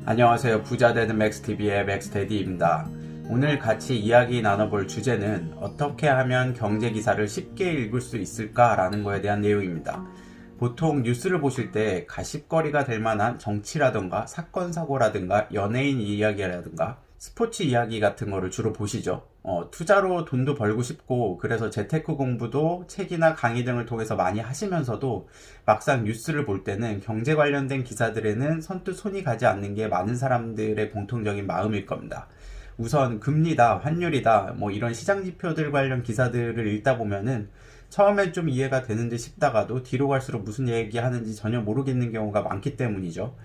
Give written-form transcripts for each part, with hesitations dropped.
안녕하세요. 부자되는 맥스TV의 맥스테디입니다. 오늘 같이 이야기 나눠볼 주제는 어떻게 하면 경제기사를 쉽게 읽을 수 있을까 라는 거에 대한 내용입니다. 보통 뉴스를 보실 때 가십거리가 될 만한 정치라든가 사건 사고라든가 연예인 이야기라든가 스포츠 이야기 같은 거를 주로 보시죠. 투자로 돈도 벌고 싶고 그래서 재테크 공부도 책이나 강의 등을 통해서 많이 하시면서도 막상 뉴스를 볼 때는 경제 관련된 기사들에는 선뜻 손이 가지 않는 게 많은 사람들의 공통적인 마음일 겁니다. 우선 금리다, 환율이다, 이런 시장 지표들 관련 기사들을 읽다 보면은 처음엔 좀 이해가 되는 듯 싶다가도 뒤로 갈수록 무슨 얘기하는지 전혀 모르겠는 경우가 많기 때문이죠.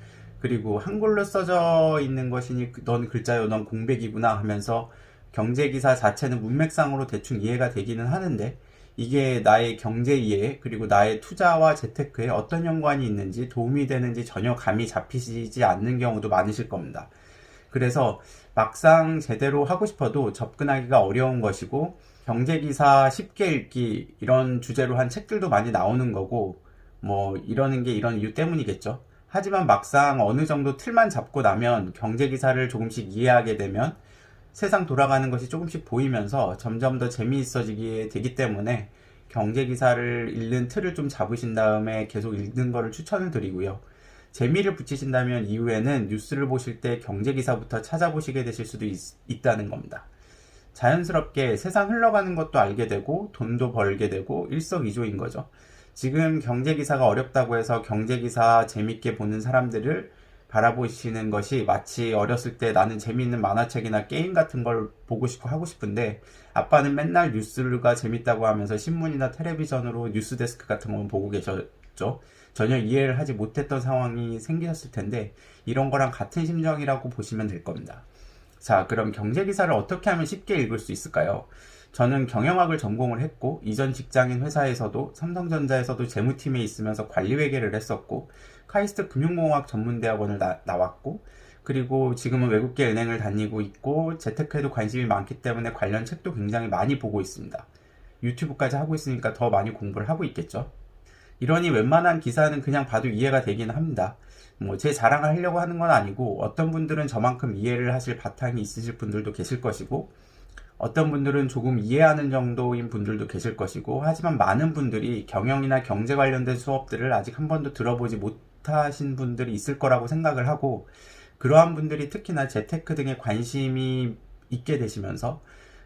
그리고 한글로 써져 있는 것이니 넌 글자요, 넌 공백이구나 하면서 경제기사 자체는 문맥상으로 대충 이해가 되기는 하는데 이게 나의 경제 이해 그리고 나의 투자와 재테크에 어떤 연관이 있는지 도움이 되는지 전혀 감이 잡히지 않는 경우도 많으실 겁니다. 그래서 막상 제대로 하고 싶어도 접근하기가 어려운 것이고 경제기사 쉽게 읽기 이런 주제로 한 책들도 많이 나오는 거고 이러는 게 이런 이유 때문이겠죠. 하지만 막상 어느 정도 틀만 잡고 나면 경제기사를 조금씩 이해하게 되면 세상 돌아가는 것이 조금씩 보이면서 점점 더 재미있어지게 되기 때문에 경제기사를 읽는 틀을 좀 잡으신 다음에 계속 읽는 거를 추천을 드리고요. 재미를 붙이신다면 이후에는 뉴스를 보실 때 경제기사부터 찾아보시게 되실 수도 있다는 겁니다. 자연스럽게 세상 흘러가는 것도 알게 되고 돈도 벌게 되고 일석이조인 거죠. 지금 경제기사가 어렵다고 해서 경제기사 재밌게 보는 사람들을 바라보시는 것이 마치 어렸을 때 나는 재미있는 만화책이나 게임 같은 걸 보고 싶고 하고 싶은데 아빠는 맨날 뉴스가 재밌다고 하면서 신문이나 텔레비전으로 뉴스데스크 같은 걸 보고 계셨죠. 전혀 이해를 하지 못했던 상황이 생기셨을 텐데 이런 거랑 같은 심정이라고 보시면 될 겁니다. 자, 그럼 경제기사를 어떻게 하면 쉽게 읽을 수 있을까요? 저는 경영학을 전공을 했고 이전 직장인 회사에서도 삼성전자에서도 재무팀에 있으면서 관리회계를 했었고 카이스트 금융공학 전문대학원을 나왔고 그리고 지금은 외국계 은행을 다니고 있고 재테크에도 관심이 많기 때문에 관련 책도 굉장히 많이 보고 있습니다. 유튜브까지 하고 있으니까 더 많이 공부를 하고 있겠죠. 이러니 웬만한 기사는 그냥 봐도 이해가 되긴 합니다. 제 자랑을 하려고 하는 건 아니고 어떤 분들은 저만큼 이해를 하실 바탕이 있으실 분들도 계실 것이고 어떤 분들은 조금 이해하는 정도인 분들도 계실 것이고 하지만 많은 분들이 경영이나 경제 관련된 수업들을 아직 한 번도 들어보지 못하신 분들이 있을 거라고 생각을 하고 그러한 분들이 특히나 재테크 등에 관심이 있게 되시면서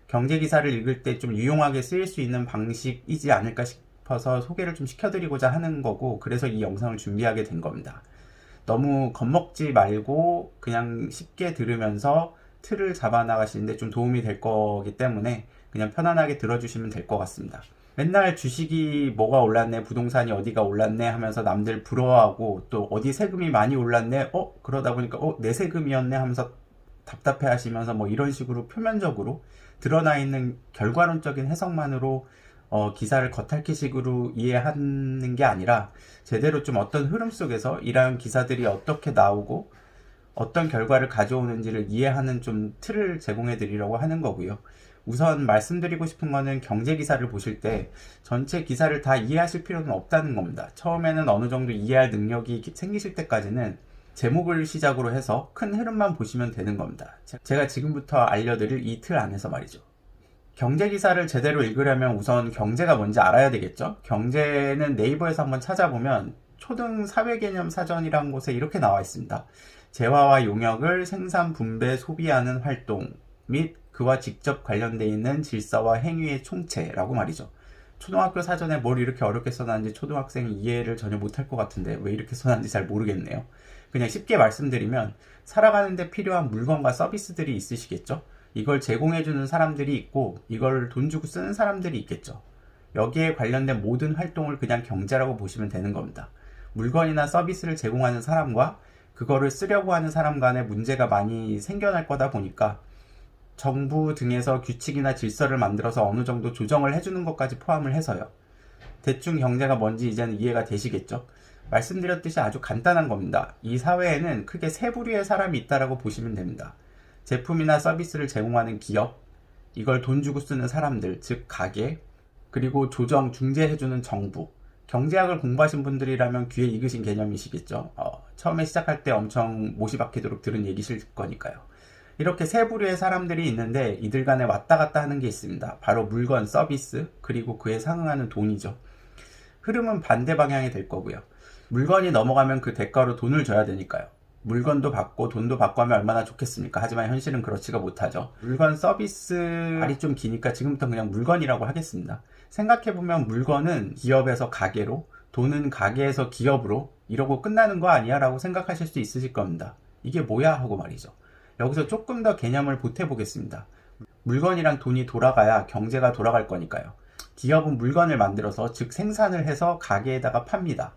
경제기사를 읽을 때 좀 유용하게 쓰일 수 있는 방식이지 않을까 싶어서 소개를 좀 시켜드리고자 하는 거고 그래서 이 영상을 준비하게 된 겁니다. 너무 겁먹지 말고 그냥 쉽게 들으면서 틀을 잡아 나가시는데 좀 도움이 될 거기 때문에 그냥 편안하게 들어주시면 될 것 같습니다. 맨날 주식이 뭐가 올랐네, 부동산이 어디가 올랐네 하면서 남들 부러워하고 또 어디 세금이 많이 올랐네, 그러다 보니까 내 세금이었네 하면서 답답해 하시면서 이런 식으로 표면적으로 드러나 있는 결과론적인 해석만으로 기사를 겉핥기식으로 이해하는 게 아니라 제대로 좀 어떤 흐름 속에서 이러한 기사들이 어떻게 나오고 어떤 결과를 가져오는지를 이해하는 좀 틀을 제공해 드리려고 하는 거고요. 우선 말씀드리고 싶은 거는 경제기사를 보실 때 전체 기사를 다 이해하실 필요는 없다는 겁니다. 처음에는 어느 정도 이해할 능력이 생기실 때까지는 제목을 시작으로 해서 큰 흐름만 보시면 되는 겁니다. 제가 지금부터 알려드릴 이 틀 안에서 말이죠. 경제기사를 제대로 읽으려면 우선 경제가 뭔지 알아야 되겠죠? 경제는 네이버에서 한번 찾아보면 초등 사회개념 사전이라는 곳에 이렇게 나와 있습니다. 재화와 용역을 생산, 분배, 소비하는 활동 및 그와 직접 관련되어 있는 질서와 행위의 총체라고 말이죠. 초등학교 사전에 뭘 이렇게 어렵게 써놨는지 초등학생이 이해를 전혀 못할 것 같은데 왜 이렇게 써놨는지 잘 모르겠네요. 그냥 쉽게 말씀드리면 살아가는데 필요한 물건과 서비스들이 있으시겠죠? 이걸 제공해주는 사람들이 있고 이걸 돈 주고 쓰는 사람들이 있겠죠. 여기에 관련된 모든 활동을 그냥 경제라고 보시면 되는 겁니다. 물건이나 서비스를 제공하는 사람과 그거를 쓰려고 하는 사람 간의 문제가 많이 생겨날 거다 보니까 정부 등에서 규칙이나 질서를 만들어서 어느 정도 조정을 해주는 것까지 포함을 해서요. 대충 경제가 뭔지 이제는 이해가 되시겠죠? 말씀드렸듯이 아주 간단한 겁니다. 이 사회에는 크게 세 부류의 사람이 있다고 보시면 됩니다. 제품이나 서비스를 제공하는 기업, 이걸 돈 주고 쓰는 사람들, 즉 가게, 그리고 조정, 중재해주는 정부. 경제학을 공부하신 분들이라면 귀에 익으신 개념이시겠죠. 처음에 시작할 때 엄청 못이 박히도록 들은 얘기실 거니까요. 이렇게 세 부류의 사람들이 있는데 이들 간에 왔다 갔다 하는 게 있습니다. 바로 물건, 서비스, 그리고 그에 상응하는 돈이죠. 흐름은 반대 방향이 될 거고요. 물건이 넘어가면 그 대가로 돈을 줘야 되니까요. 물건도 받고 돈도 받고 하면 얼마나 좋겠습니까? 하지만 현실은 그렇지가 못하죠. 물건, 서비스 말이 좀 기니까 지금부터 그냥 물건이라고 하겠습니다. 생각해보면 물건은 기업에서 가게로, 돈은 가게에서 기업으로 이러고 끝나는 거 아니야? 라고 생각하실 수 있으실 겁니다. 이게 뭐야? 하고 말이죠. 여기서 조금 더 개념을 보태보겠습니다. 물건이랑 돈이 돌아가야 경제가 돌아갈 거니까요. 기업은 물건을 만들어서, 즉 생산을 해서 가게에다가 팝니다.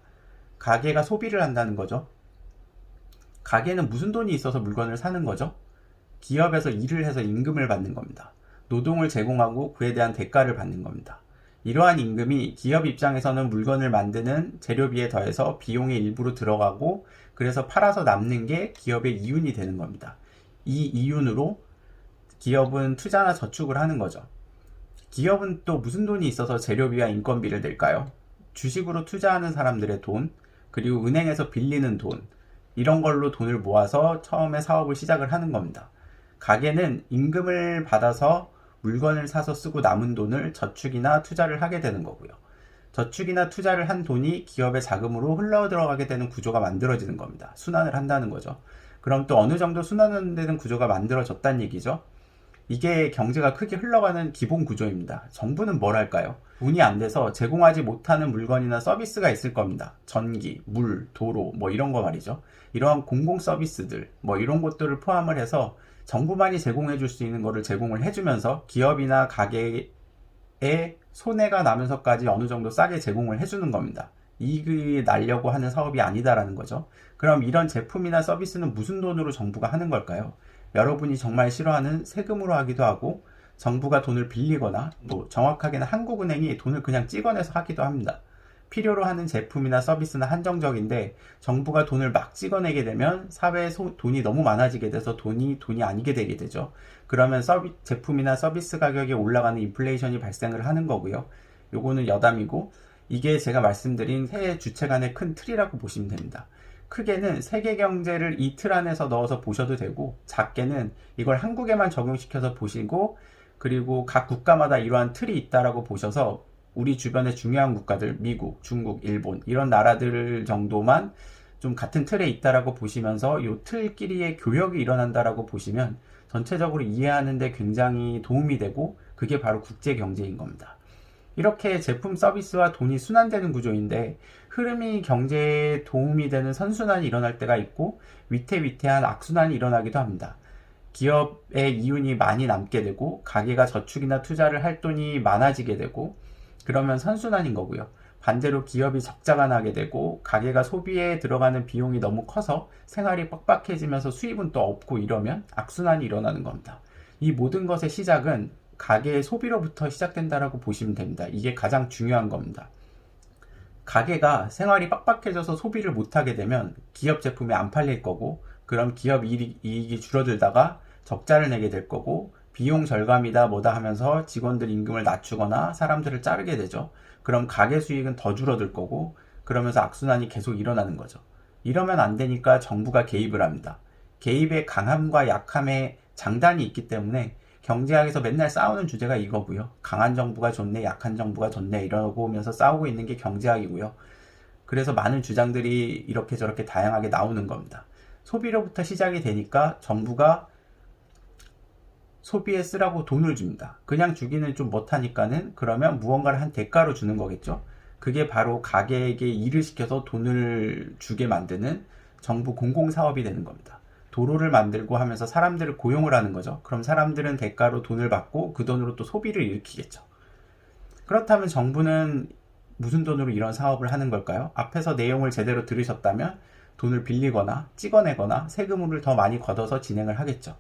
가게가 소비를 한다는 거죠. 가게는 무슨 돈이 있어서 물건을 사는 거죠? 기업에서 일을 해서 임금을 받는 겁니다. 노동을 제공하고 그에 대한 대가를 받는 겁니다. 이러한 임금이 기업 입장에서는 물건을 만드는 재료비에 더해서 비용의 일부로 들어가고, 그래서 팔아서 남는 게 기업의 이윤이 되는 겁니다. 이 이윤으로 기업은 투자나 저축을 하는 거죠. 기업은 또 무슨 돈이 있어서 재료비와 인건비를 낼까요? 주식으로 투자하는 사람들의 돈, 그리고 은행에서 빌리는 돈, 이런 걸로 돈을 모아서 처음에 사업을 시작을 하는 겁니다. 가게는 임금을 받아서 물건을 사서 쓰고 남은 돈을 저축이나 투자를 하게 되는 거고요. 저축이나 투자를 한 돈이 기업의 자금으로 흘러 들어가게 되는 구조가 만들어지는 겁니다. 순환을 한다는 거죠. 그럼 또 어느 정도 순환되는 구조가 만들어졌다는 얘기죠. 이게 경제가 크게 흘러가는 기본 구조입니다. 정부는 뭘 할까요? 돈이 안 돼서 제공하지 못하는 물건이나 서비스가 있을 겁니다. 전기, 물, 도로, 뭐 이런 거 말이죠. 이러한 공공 서비스들, 뭐 이런 것들을 포함을 해서 정부만이 제공해 줄 수 있는 거를 제공을 해주면서 기업이나 가게에 손해가 나면서까지 어느 정도 싸게 제공을 해주는 겁니다. 이익이 날려고 하는 사업이 아니다라는 거죠. 그럼 이런 제품이나 서비스는 무슨 돈으로 정부가 하는 걸까요? 여러분이 정말 싫어하는 세금으로 하기도 하고, 정부가 돈을 빌리거나, 또 정확하게는 한국은행이 돈을 그냥 찍어내서 하기도 합니다. 필요로 하는 제품이나 서비스는 한정적인데 정부가 돈을 막 찍어내게 되면 사회에 돈이 너무 많아지게 돼서 돈이 아니게 되게 되죠. 그러면 제품이나 서비스 가격이 올라가는 인플레이션이 발생을 하는 거고요. 요거는 여담이고, 이게 제가 말씀드린 세 주체 간의 큰 틀이라고 보시면 됩니다. 크게는 세계 경제를 이 틀 안에서 넣어서 보셔도 되고, 작게는 이걸 한국에만 적용시켜서 보시고, 그리고 각 국가마다 이러한 틀이 있다라고 보셔서 우리 주변의 중요한 국가들, 미국, 중국, 일본 이런 나라들 정도만 좀 같은 틀에 있다라고 보시면서 이 틀끼리의 교역이 일어난다라고 보시면 전체적으로 이해하는 데 굉장히 도움이 되고, 그게 바로 국제 경제인 겁니다. 이렇게 제품 서비스와 돈이 순환되는 구조인데, 흐름이 경제에 도움이 되는 선순환이 일어날 때가 있고 위태위태한 악순환이 일어나기도 합니다. 기업의 이윤이 많이 남게 되고 가게가 저축이나 투자를 할 돈이 많아지게 되고, 그러면 선순환인 거고요. 반대로 기업이 적자가 나게 되고 가게가 소비에 들어가는 비용이 너무 커서 생활이 빡빡해지면서 수입은 또 없고, 이러면 악순환이 일어나는 겁니다. 이 모든 것의 시작은 가게의 소비로부터 시작된다라고 보시면 됩니다. 이게 가장 중요한 겁니다. 가게가 생활이 빡빡해져서 소비를 못하게 되면 기업 제품이 안 팔릴 거고, 그럼 기업 이익이 줄어들다가 적자를 내게 될 거고, 비용 절감이다 뭐다 하면서 직원들 임금을 낮추거나 사람들을 자르게 되죠. 그럼 가게 수익은 더 줄어들 거고, 그러면서 악순환이 계속 일어나는 거죠. 이러면 안 되니까 정부가 개입을 합니다. 개입의 강함과 약함의 장단이 있기 때문에 경제학에서 맨날 싸우는 주제가 이거고요. 강한 정부가 좋네, 약한 정부가 좋네 이러고 오면서 싸우고 있는 게 경제학이고요. 그래서 많은 주장들이 이렇게 저렇게 다양하게 나오는 겁니다. 소비로부터 시작이 되니까 정부가 소비에 쓰라고 돈을 줍니다. 그냥 주기는 좀 못하니까는 그러면 무언가를 한 대가로 주는 거겠죠. 그게 바로 가게에게 일을 시켜서 돈을 주게 만드는 정부 공공사업이 되는 겁니다. 도로를 만들고 하면서 사람들을 고용을 하는 거죠. 그럼 사람들은 대가로 돈을 받고 그 돈으로 또 소비를 일으키겠죠. 그렇다면 정부는 무슨 돈으로 이런 사업을 하는 걸까요? 앞에서 내용을 제대로 들으셨다면 돈을 빌리거나 찍어내거나 세금을 더 많이 걷어서 진행을 하겠죠.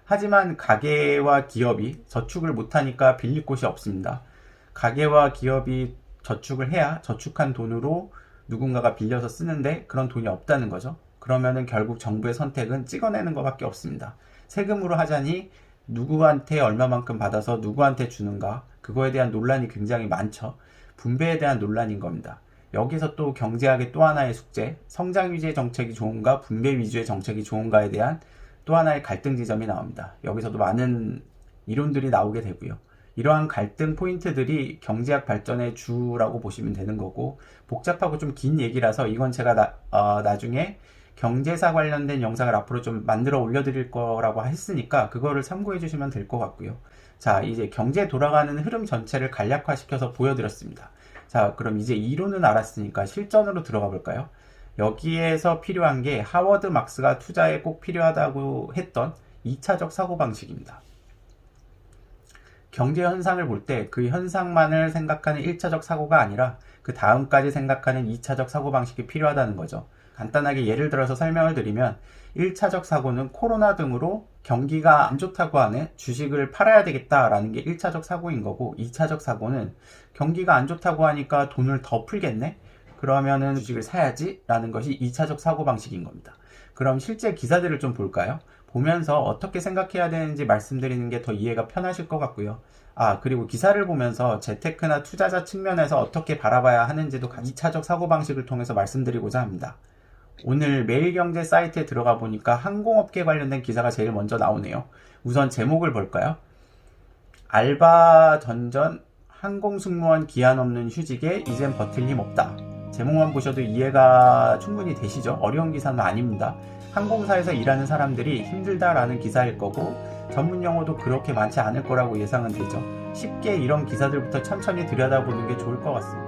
하지만 가게와 기업이 저축을 못하니까 빌릴 곳이 없습니다. 가게와 기업이 저축을 해야 저축한 돈으로 누군가가 빌려서 쓰는데 그런 돈이 없다는 거죠. 그러면은 결국 정부의 선택은 찍어내는 것밖에 없습니다. 세금으로 하자니 누구한테 얼마만큼 받아서 누구한테 주는가, 그거에 대한 논란이 굉장히 많죠. 분배에 대한 논란인 겁니다. 여기서 또 경제학의 또 하나의 숙제, 성장 위주의 정책이 좋은가 분배 위주의 정책이 좋은가에 대한 또 하나의 갈등 지점이 나옵니다. 여기서도 많은 이론들이 나오게 되고요. 이러한 갈등 포인트들이 경제학 발전의 주라고 보시면 되는 거고, 복잡하고 좀 긴 얘기라서 이건 제가 나중에 경제사 관련된 영상을 앞으로 좀 만들어 올려드릴 거라고 했으니까 그거를 참고해 주시면 될 것 같고요. 자, 이제 경제 돌아가는 흐름 전체를 간략화시켜서 보여드렸습니다. 자, 그럼 이제 이론은 알았으니까 실전으로 들어가 볼까요? 여기에서 필요한 게 하워드 막스가 투자에 꼭 필요하다고 했던 2차적 사고방식입니다. 경제 현상을 볼 때 그 현상만을 생각하는 1차적 사고가 아니라 그 다음까지 생각하는 2차적 사고방식이 필요하다는 거죠. 간단하게 예를 들어서 설명을 드리면 1차적 사고는 코로나 등으로 경기가 안 좋다고 하네 주식을 팔아야 되겠다라는 게 1차적 사고인 거고, 2차적 사고는 경기가 안 좋다고 하니까 돈을 더 풀겠네? 그러면은 주식을 사야지 라는 것이 2차적 사고방식인 겁니다. 그럼 실제 기사들을 좀 볼까요? 보면서 어떻게 생각해야 되는지 말씀드리는 게 더 이해가 편하실 것 같고요. 그리고 기사를 보면서 재테크나 투자자 측면에서 어떻게 바라봐야 하는지도 2차적 사고방식을 통해서 말씀드리고자 합니다. 오늘 매일경제 사이트에 들어가 보니까 항공업계 관련된 기사가 제일 먼저 나오네요. 우선 제목을 볼까요? 알바 전전 항공승무원 기한 없는 휴직에 이젠 버틸 힘 없다. 제목만 보셔도 이해가 충분히 되시죠? 어려운 기사는 아닙니다. 항공사에서 일하는 사람들이 힘들다라는 기사일 거고, 전문 용어도 그렇게 많지 않을 거라고 예상은 되죠. 쉽게 이런 기사들부터 천천히 들여다보는 게 좋을 것 같습니다.